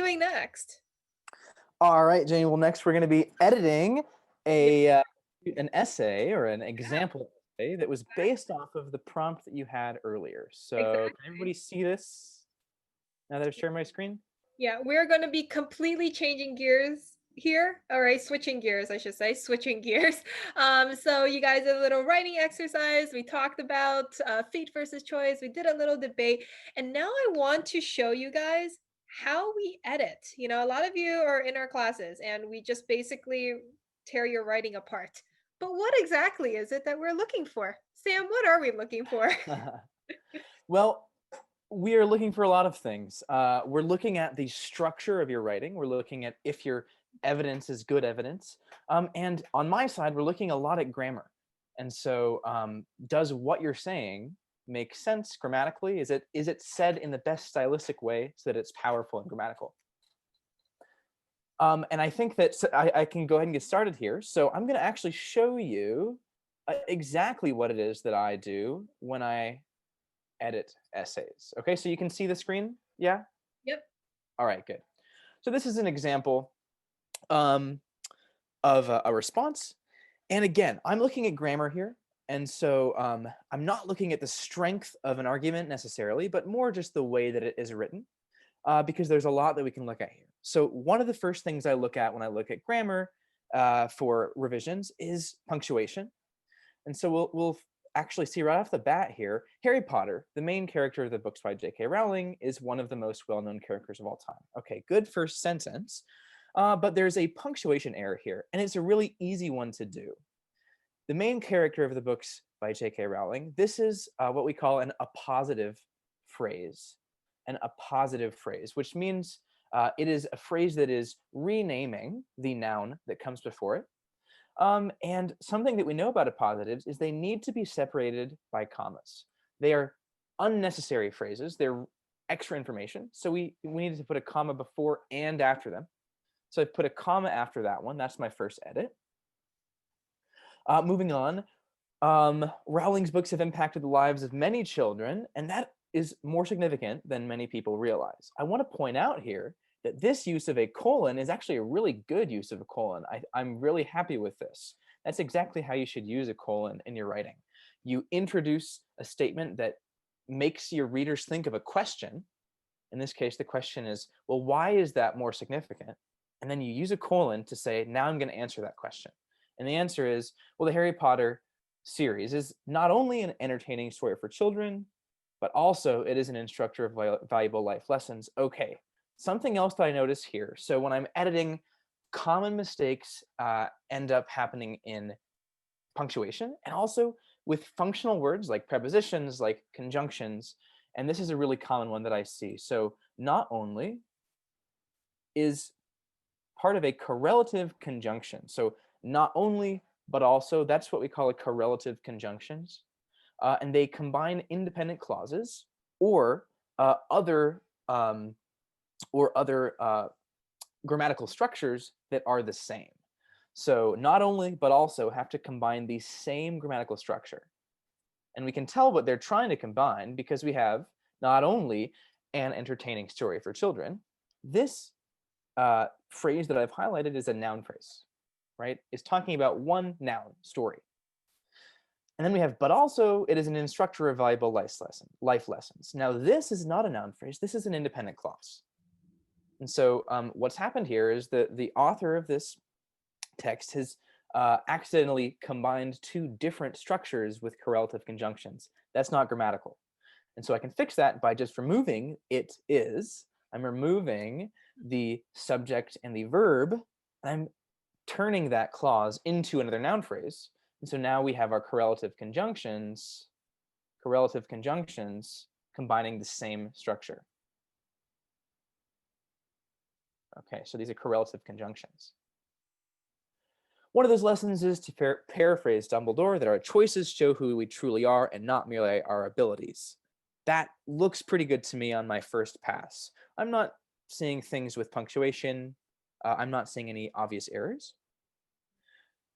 doing next? All right, Jane. Well, next we're going to be editing an essay or an example essay that was based off of the prompt that you had earlier. So Exactly. can everybody see this now that I've shared my screen? Yeah, we're going to be completely changing gears here. All right, switching gears, I should say, switching gears. So you guys did a little writing exercise. We talked about fate versus choice. We did a little debate. And now I want to show you guys how we edit. You know, a lot of you are in our classes and we just basically tear your writing apart. But what exactly is it that we're looking for? Sam, what are we looking for? Well, we are looking for a lot of things. We're looking at the structure of your writing. We're looking at if your evidence is good evidence. And on my side, we're looking a lot at grammar. And so does what you're saying make sense grammatically? Is it said in the best stylistic way so that it's powerful and grammatical? And I think that I can go ahead and get started here. So I'm going to actually show you exactly what it is that I do when I edit essays. Okay, so you can see the screen? Yeah? Yep. All right, good. So this is an example of a response. And again, I'm looking at grammar here. And so I'm not looking at the strength of an argument necessarily, but more just the way that it is written, because there's a lot that we can look at here. So one of the first things I look at when I look at grammar for revisions is punctuation. And so we'll actually see right off the bat here, Harry Potter, the main character of the books by J.K. Rowling, is one of the most well-known characters of all time. Okay, good first sentence. But there's a punctuation error here, and it's a really easy one to do. The main character of the books by J.K. Rowling, this is what we call an appositive phrase. An appositive phrase, which means it is a phrase that is renaming the noun that comes before it. And something that we know about appositives is they need to be separated by commas. They are unnecessary phrases. They're extra information. So we needed to put a comma before and after them. So I put a comma after that one. That's my first edit. Moving on, Rowling's books have impacted the lives of many children, and that is more significant than many people realize. I want to point out here that this use of a colon is actually a really good use of a colon. I'm really happy with this. That's exactly how you should use a colon in your writing. You introduce a statement that makes your readers think of a question. In this case, the question is, well, why is that more significant? And then you use a colon to say, now I'm going to answer that question. And the answer is, well, the Harry Potter series is not only an entertaining story for children, but also it is an instructor of valuable life lessons. Okay, something else that I notice here. So when I'm editing, common mistakes end up happening in punctuation and also with functional words like prepositions, like conjunctions. And this is a really common one that I see. So not only is part of a correlative conjunction. So not only, but also, that's what we call a correlative conjunctions. And they combine independent clauses or other grammatical structures that are the same. So not only, but also have to combine the same grammatical structure. And we can tell what they're trying to combine because we have not only an entertaining story for children, this phrase that I've highlighted is a noun phrase, right? It's talking about one noun, story. And then we have, but also it is an instructor of valuable life lessons. Now this is not a noun phrase, this is an independent clause. And so what's happened here is that the author of this text has accidentally combined two different structures with correlative conjunctions. That's not grammatical. And so I can fix that by just removing it is. I'm removing the subject and the verb, and I'm turning that clause into another noun phrase. And so now we have our correlative conjunctions combining the same structure. Okay, so these are correlative conjunctions. One of those lessons is to paraphrase Dumbledore, that our choices show who we truly are and not merely our abilities. That looks pretty good to me on my first pass. I'm not seeing things with punctuation. I'm not seeing any obvious errors.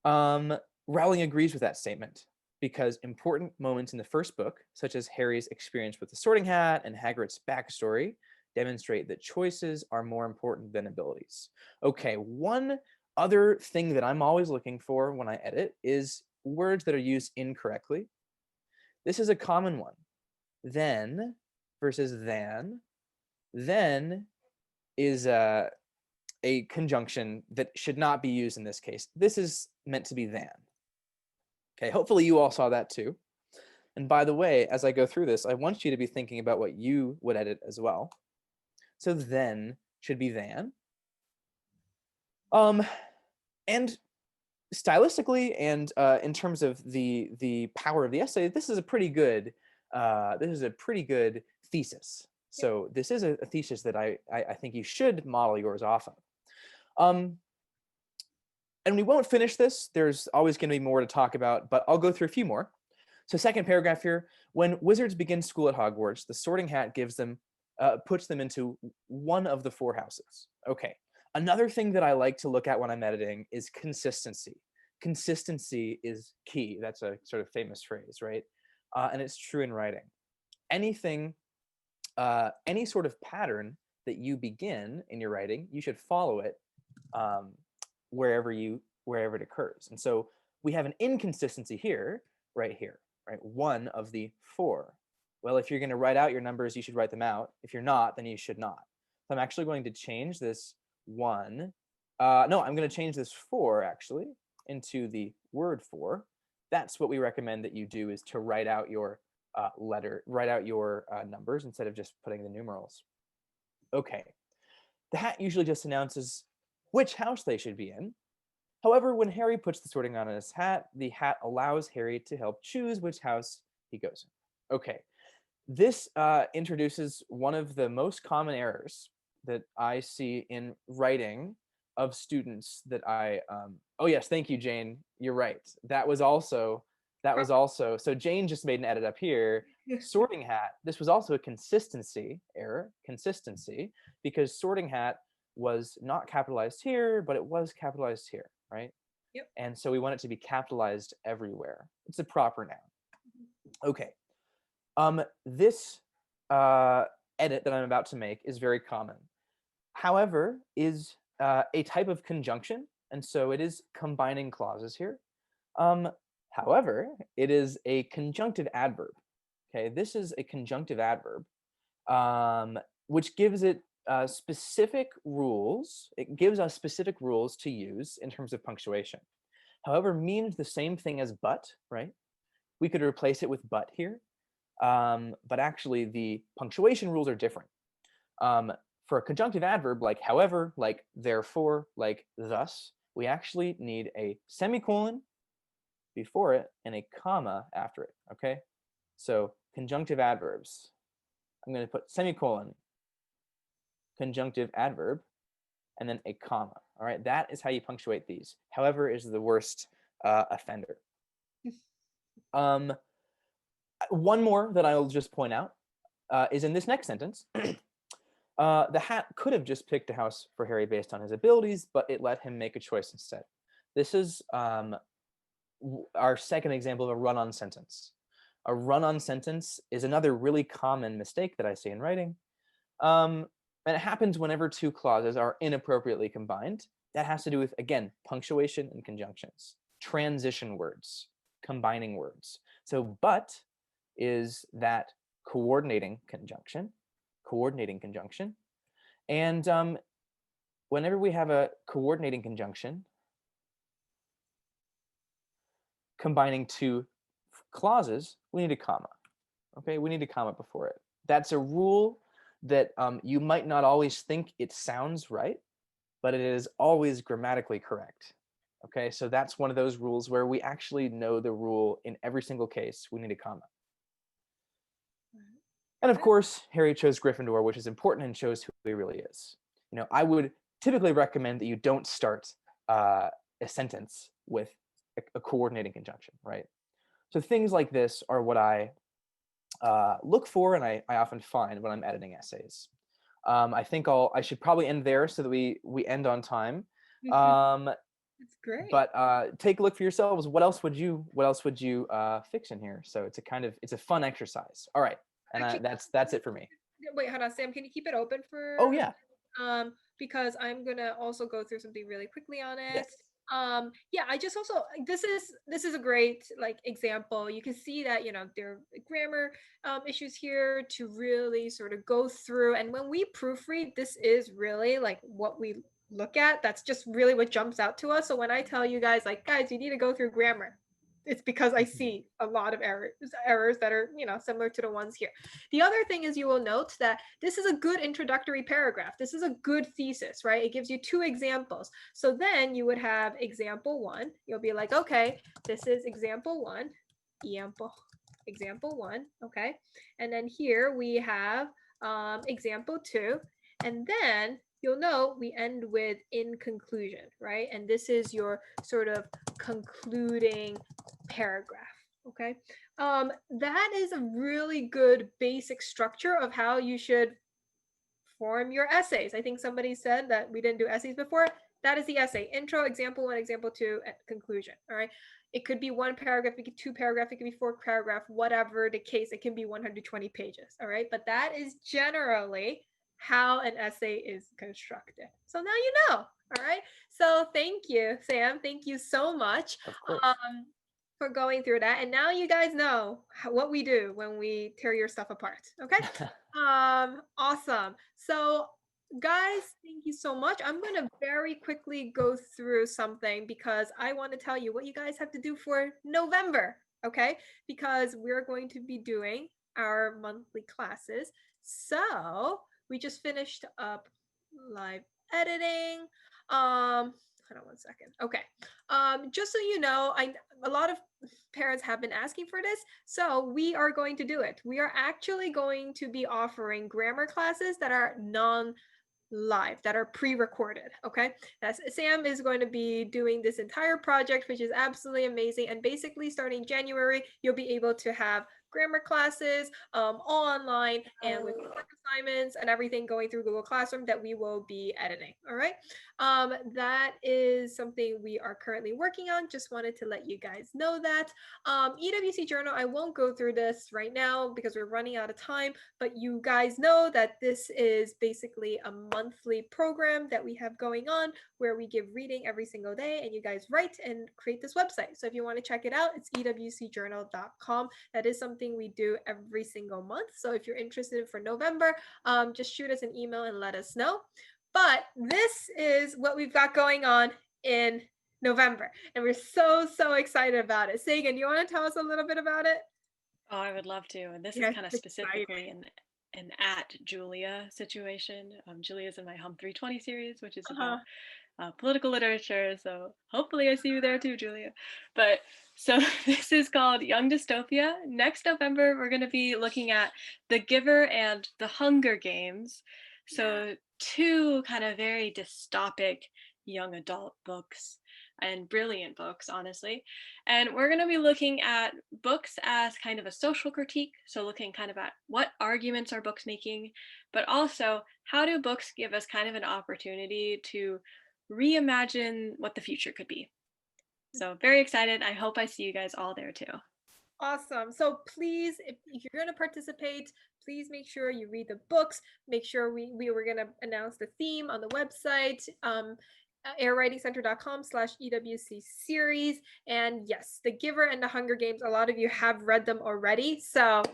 Rowling agrees with that statement because important moments in the first book, such as Harry's experience with the Sorting Hat and Hagrid's backstory, demonstrate that choices are more important than abilities. Okay, one other thing that I'm always looking for when I edit is words that are used incorrectly. This is a common one. Then versus than. Then is a conjunction that should not be used in this case. This is meant to be than. Okay, hopefully you all saw that too. And by the way, as I go through this, I want you to be thinking about what you would edit as well. So then should be than. And stylistically and in terms of the power of the essay, this is a pretty good thesis. So this is a thesis that I think you should model yours off of. And we won't finish this. There's always going to be more to talk about, but I'll go through a few more. So second paragraph here, when wizards begin school at Hogwarts, the Sorting Hat gives them, puts them into one of the 4 houses. Okay. Another thing that I like to look at when I'm editing is consistency. Consistency is key. That's a sort of famous phrase, right? And it's true in writing. Anything, any sort of pattern that you begin in your writing, you should follow it wherever it occurs. And so we have an inconsistency here, right? One of the 4. Well, if you're going to write out your numbers, you should write them out. If you're not, then you should not. So I'm actually going to change this 1. No, I'm going to change this 4 actually into the word 4. That's what we recommend that you do, is to write out your numbers instead of just putting the numerals. Okay. The hat usually just announces which house they should be in. However, when Harry puts the sorting on his hat, the hat allows Harry to help choose which house he goes in. Okay. This introduces one of the most common errors that I see in writing of students that oh yes, thank you, Jane. You're right. That was also, so Jane just made an edit up here. Sorting Hat, this was also a consistency error, because Sorting Hat was not capitalized here, but it was capitalized here, right? Yep. And so we want it to be capitalized everywhere. It's a proper noun. Okay. This edit that I'm about to make is very common. However, is a type of conjunction, and so it is combining clauses here. However, it is a conjunctive adverb. Okay, this is a conjunctive adverb, which gives it specific rules. It gives us specific rules to use in terms of punctuation. However, means the same thing as but, right? We could replace it with but here, but actually the punctuation rules are different. For a conjunctive adverb like however, like therefore, like thus, we actually need a semicolon before it and a comma after it, okay? So conjunctive adverbs, I'm going to put semicolon, conjunctive adverb, and then a comma, all right? That is how you punctuate these. However is the worst offender. One more that I'll just point out is in this next sentence. The hat could have just picked a house for Harry based on his abilities, but it let him make a choice instead. This is our second example of a run-on sentence. A run-on sentence is another really common mistake that I see in writing. And it happens whenever 2 clauses are inappropriately combined. That has to do with, again, punctuation and conjunctions, transition words, combining words. So but is that coordinating conjunction. And whenever we have a coordinating conjunction combining 2 clauses, we need a comma. Okay, we need a comma before it. That's a rule that you might not always think it sounds right, but it is always grammatically correct. Okay, so that's one of those rules where we actually know the rule in every single case. We need a comma. And of course, Harry chose Gryffindor, which is important and shows who he really is. You know, I would typically recommend that you don't start a sentence with a coordinating conjunction, right? So things like this are what I look for, and I often find when I'm editing essays. I think I should probably end there so that we end on time. That's great. But take a look for yourselves. What else would you fix in here? So it's a fun exercise. All right. And Actually, that's it for me. Wait, hold on, Sam, can you keep it open Oh for, yeah. because I'm gonna also go through something really quickly on it. Yes. Yeah, I just also, this is a great like example. You can see that, there are grammar issues here to really sort of go through. And when we proofread, this is really like what we look at. That's just really what jumps out to us. So when I tell you guys, like, guys, you need to go through grammar, it's because I Mhm. see a lot of errors that are, similar to the ones here. The other thing is, you will note that this is a good introductory paragraph. This is a good thesis, right? It gives you two examples. So then you would have example one. You'll be like, okay, this is example one, example one, okay? And then here we have example two. And then you'll note we end with in conclusion, right? And this is your sort of concluding paragraph. Okay. That is a really good basic structure of how you should form your essays. I think somebody said that we didn't do essays before. That is the essay: intro, example one, example two, and conclusion. All right. It could be one paragraph, it could be two paragraphs, it could be four paragraph, whatever the case. It can be 120 pages. All right. But that is generally how an essay is constructed. So now you know. All right. So thank you, Sam. Thank you so much. Of course. Um, for going through that. And now you guys know what we do when we tear your stuff apart. Okay. Awesome. So guys, thank you so much. I'm going to very quickly go through something because I want to tell you what you guys have to do for November. Okay. Because we're going to be doing our monthly classes. So we just finished up live editing. Hold on one second. Okay. Just so you know, a lot of parents have been asking for this, so we are going to do it. We are actually going to be offering grammar classes that are live, that are pre-recorded. Okay, Sam is going to be doing this entire project, which is absolutely amazing. And basically starting January, you'll be able to have grammar classes all online and with homework assignments and everything going through Google Classroom that we will be editing. All right. That is something we are currently working on. Just wanted to let you guys know that. EWC Journal, I won't go through this right now because we're running out of time, but you guys know that this is basically a monthly program that we have going on where we give reading every single day and you guys write and create this website. So if you want to check it out, it's ewcjournal.com. That is something we do every single month. So if you're interested for November, just shoot us an email and let us know. But this is what we've got going on in November, and we're so excited about it. Sagan, do you want to tell us a little bit about it? Oh, I would love to. And this is Yes, kind of it's exciting. specifically an at Julia situation. Julia's in my Hum 320 series, which is about political literature. So hopefully I see you there too, Julia. But so this is called Young Dystopia. Next November, we're going to be looking at The Giver and The Hunger Games. So two kind of very dystopic young adult books and brilliant books, honestly. And we're going to be looking at books as kind of a social critique. So looking kind of at what arguments are books making, but also how do books give us kind of an opportunity to reimagine what the future could be. So very excited. I hope I see you guys all there too. Awesome. So please, if you're going to participate, please make sure you read the books. Make sure we were going to announce the theme on the website, airwritingcenter.com/EWC series. And yes, The Giver and The Hunger Games, a lot of you have read them already. So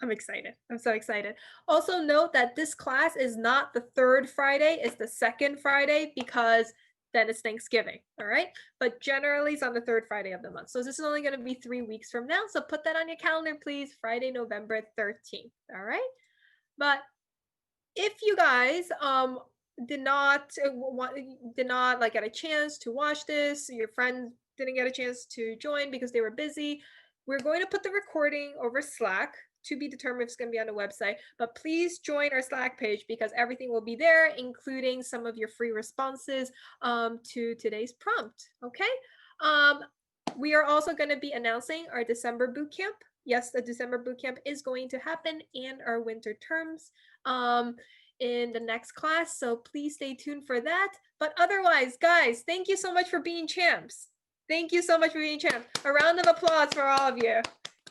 I'm excited. I'm so excited. Also note that this class is not the third Friday, it's the second Friday because then it's Thanksgiving. All right. But generally it's on the third Friday of the month. So this is only going to be 3 weeks from now. So put that on your calendar, please. Friday, November 13th. All right. But if you guys did not like get a chance to watch this, your friends didn't get a chance to join because they were busy, we're going to put the recording over Slack, to be determined if it's going to be on the website. But please join our Slack page because everything will be there, including some of your free responses to today's prompt. Okay. We are also going to be announcing our December boot camp. Yes, the December boot camp is going to happen, and our winter terms in the next class. So please stay tuned for that. But otherwise, guys, thank you so much for being champs. Thank you so much for being champs. A round of applause for all of you.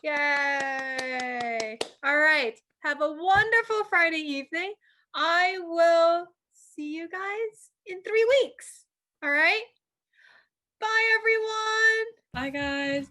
Yay. All right. Have a wonderful Friday evening. I will see you guys in 3 weeks. All right? Bye, everyone. Bye, guys.